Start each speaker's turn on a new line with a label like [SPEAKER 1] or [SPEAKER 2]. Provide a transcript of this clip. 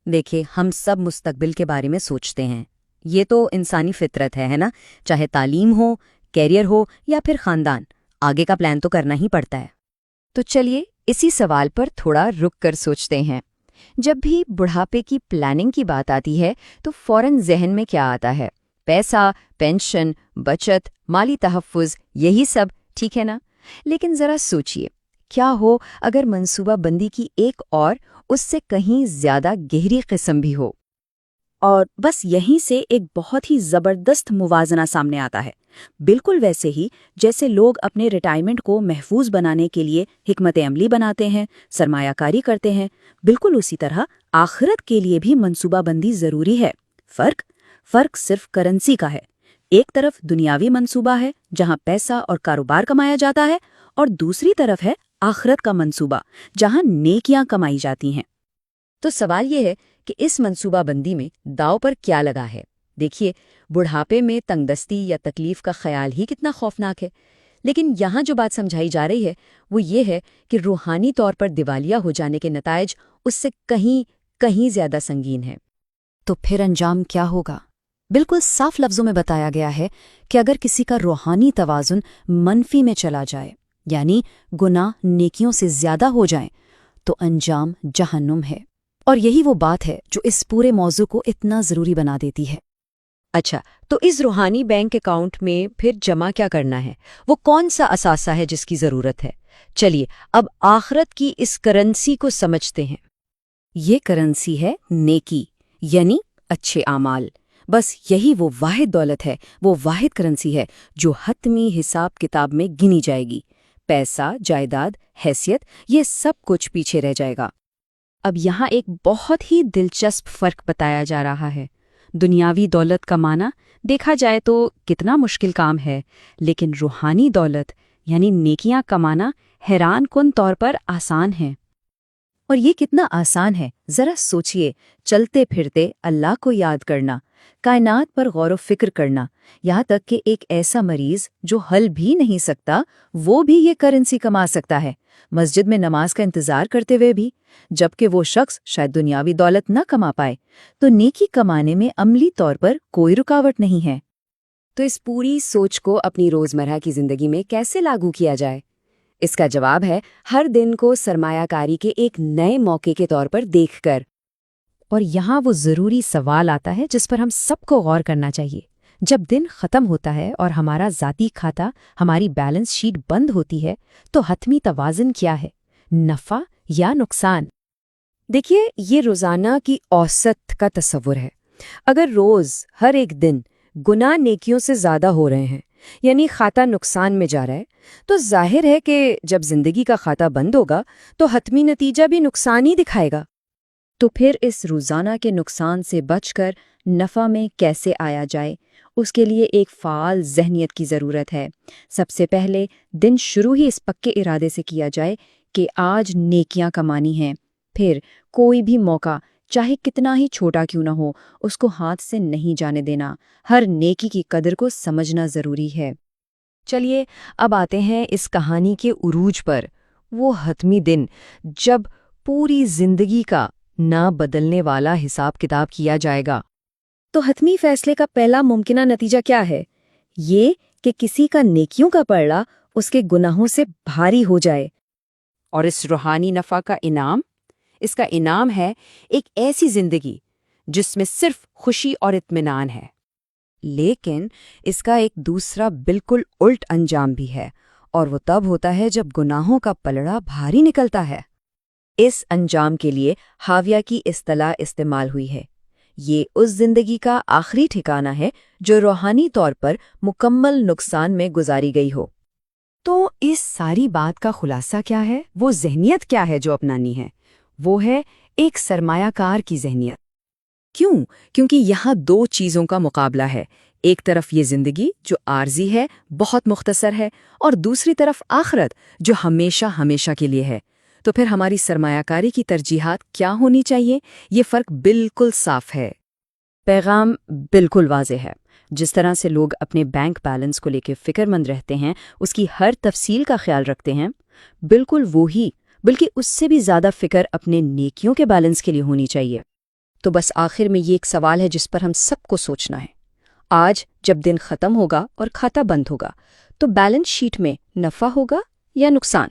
[SPEAKER 1] دیکھیے، ہم سب مستقبل کے بارے میں سوچتے ہیں، یہ تو انسانی فطرت ہے نا؟ چاہے تعلیم ہو، کیریئر ہو یا پھر خاندان، آگے کا پلان تو کرنا ہی پڑتا ہے۔
[SPEAKER 2] تو چلیے اسی سوال پر تھوڑا رک کر سوچتے ہیں۔ جب بھی بڑھاپے کی پلاننگ کی بات آتی ہے تو فوراً ذہن میں کیا آتا ہے؟ پیسہ، پینشن، بچت، مالی تحفظ، یہی سب ٹھیک ہے نا؟ لیکن ذرا سوچئے، کیا ہو اگر منصوبہ بندی کی ایک اور اس سے کہیں زیادہ گہری قسم بھی ہو؟
[SPEAKER 3] اور بس یہیں سے ایک بہت ہی زبردست موازنہ سامنے آتا ہے، بالکل ویسے ہی جیسے لوگ اپنے ریٹائرمنٹ کو محفوظ بنانے کے لیے حکمت عملی بناتے ہیں، سرمایہ کاری کرتے ہیں، بالکل اسی طرح آخرت کے لیے بھی منصوبہ بندی ضروری ہے۔ فرق صرف کرنسی کا ہے۔ ایک طرف دنیاوی منصوبہ ہے جہاں پیسہ اور کاروبار کمایا جاتا ہے، اور دوسری طرف ہے آخرت کا منصوبہ جہاں نیکیاں کمائی جاتی ہیں۔
[SPEAKER 1] تو سوال یہ ہے کہ اس منصوبہ بندی میں داؤ پر کیا لگا ہے؟ دیکھیے، بڑھاپے میں تنگ دستی یا تکلیف کا خیال ہی کتنا خوفناک ہے، لیکن یہاں جو بات سمجھائی جا رہی ہے وہ یہ ہے کہ روحانی طور پر دیوالیہ ہو جانے کے نتائج اس سے کہیں زیادہ سنگین ہیں۔
[SPEAKER 2] تو پھر انجام کیا ہوگا؟ بالکل صاف لفظوں میں بتایا گیا ہے کہ اگر کسی کا روحانی توازن منفی میں چلا جائے، یعنی گناہ نیکیوں سے زیادہ ہو جائیں، تو انجام جہنم ہے۔ اور یہی وہ بات ہے جو اس پورے موضوع کو اتنا ضروری بنا دیتی ہے۔
[SPEAKER 1] اچھا، تو اس روحانی بینک اکاؤنٹ میں پھر جمع کیا کرنا ہے؟ وہ کون سا اثاثہ ہے جس کی ضرورت ہے؟ چلیے اب آخرت کی اس کرنسی کو سمجھتے ہیں۔
[SPEAKER 3] یہ کرنسی ہے نیکی، یعنی اچھے اعمال۔ بس یہی وہ واحد دولت ہے، وہ واحد کرنسی ہے جو حتمی حساب کتاب میں گنی جائے گی۔ پیسہ، جائیداد، حیثیت، یہ سب کچھ پیچھے رہ جائے گا۔ اب یہاں ایک بہت ہی دلچسپ فرق بتایا جا رہا ہے۔ دنیاوی دولت کمانا دیکھا جائے تو کتنا مشکل کام ہے، لیکن روحانی دولت یعنی نیکیاں کمانا حیران کن طور پر آسان ہے۔ اور یہ کتنا آسان ہے، ذرا سوچئے، چلتے پھرتے اللہ کو یاد کرنا، کائنات پر غور و فکر کرنا، یہاں تک کہ ایک ایسا مریض جو ہل بھی نہیں سکتا وہ بھی یہ کرنسی کما سکتا ہے، مسجد میں نماز کا انتظار کرتے ہوئے بھی، جبکہ وہ شخص شاید دنیاوی دولت نہ کما پائے۔ تو نیکی کمانے میں عملی طور پر کوئی رکاوٹ نہیں ہے۔
[SPEAKER 1] تو اس پوری سوچ کو اپنی روزمرہ کی زندگی میں کیسے لاگو کیا جائے؟ اس کا جواب ہے ہر دن کو سرمایہ کاری کے ایک نئے موقع کے طور پر دیکھ کر۔
[SPEAKER 2] اور یہاں وہ ضروری سوال آتا ہے جس پر ہم سب کو غور کرنا چاہیے۔ جب دن ختم ہوتا ہے اور ہمارا ذاتی کھاتا، ہماری بیلنس شیٹ بند ہوتی ہے، تو حتمی توازن کیا ہے؟ نفع یا نقصان؟
[SPEAKER 1] دیکھیے، یہ روزانہ کی اوسط کا تصور ہے۔ اگر روز ہر ایک دن گناہ نیکیوں سے زیادہ ہو رہے ہیں، یعنی کھاتا نقصان میں جا رہا ہے، تو ظاہر ہے کہ جب زندگی کا کھاتا بند ہوگا تو حتمی نتیجہ بھی نقصان ہی دکھائے گا۔ تو پھر اس روزانہ کے نقصان سے بچ کر نفع میں کیسے آیا جائے؟ اس کے لیے ایک فعال ذہنیت کی ضرورت ہے۔ سب سے پہلے دن شروع ہی اس پکے ارادے سے کیا جائے کہ آج نیکیاں کمانی ہیں، پھر کوئی بھی موقع چاہے کتنا ہی چھوٹا کیوں نہ ہو اس کو ہاتھ سے نہیں جانے دینا۔ ہر نیکی کی قدر کو سمجھنا ضروری ہے۔
[SPEAKER 2] چلیے اب آتے ہیں اس کہانی کے عروج پر، وہ حتمی دن جب پوری زندگی کا نہ بدلنے والا حساب کتاب کیا جائے گا۔
[SPEAKER 3] تو حتمی فیصلے کا پہلا ممکنہ نتیجہ کیا ہے؟ یہ کہ کسی کا نیکیوں کا پلڑا اس کے گناہوں سے بھاری ہو جائے۔
[SPEAKER 1] اور اس روحانی نفع کا انعام؟ اس کا انعام ہے ایک ایسی زندگی جس میں صرف خوشی اور اطمینان ہے۔ لیکن اس کا ایک دوسرا بالکل الٹ انجام بھی ہے، اور وہ تب ہوتا ہے جب گناہوں کا پلڑا بھاری نکلتا ہے۔ اس انجام کے لیے حاویہ کی اصطلاح استعمال ہوئی ہے۔ یہ اس زندگی کا آخری ٹھکانہ ہے جو روحانی طور پر مکمل نقصان میں گزاری گئی ہو۔
[SPEAKER 2] تو اس ساری بات کا خلاصہ کیا ہے؟ وہ ذہنیت کیا ہے جو اپنانی ہے؟ وہ ہے ایک سرمایہ کار کی ذہنیت۔
[SPEAKER 3] کیوں؟ کیونکہ یہاں دو چیزوں کا مقابلہ ہے۔ ایک طرف یہ زندگی جو عارضی ہے، بہت مختصر ہے، اور دوسری طرف آخرت جو ہمیشہ ہمیشہ کے لیے ہے۔ تو پھر ہماری سرمایہ کاری کی ترجیحات کیا ہونی چاہیے؟ یہ فرق بالکل صاف ہے۔ پیغام بالکل واضح ہے۔ جس طرح سے لوگ اپنے بینک بیلنس کو لے کے فکر مند رہتے ہیں، اس کی ہر تفصیل کا خیال رکھتے ہیں، بالکل وہی بلکہ اس سے بھی زیادہ فکر اپنے نیکیوں کے بیلنس کے لیے ہونی چاہیے۔ تو بس آخر میں یہ ایک سوال ہے جس پر ہم سب کو سوچنا ہے۔ آج جب دن ختم ہوگا اور کھاتا بند ہوگا تو بیلنس شیٹ میں نفع ہوگا یا نقصان؟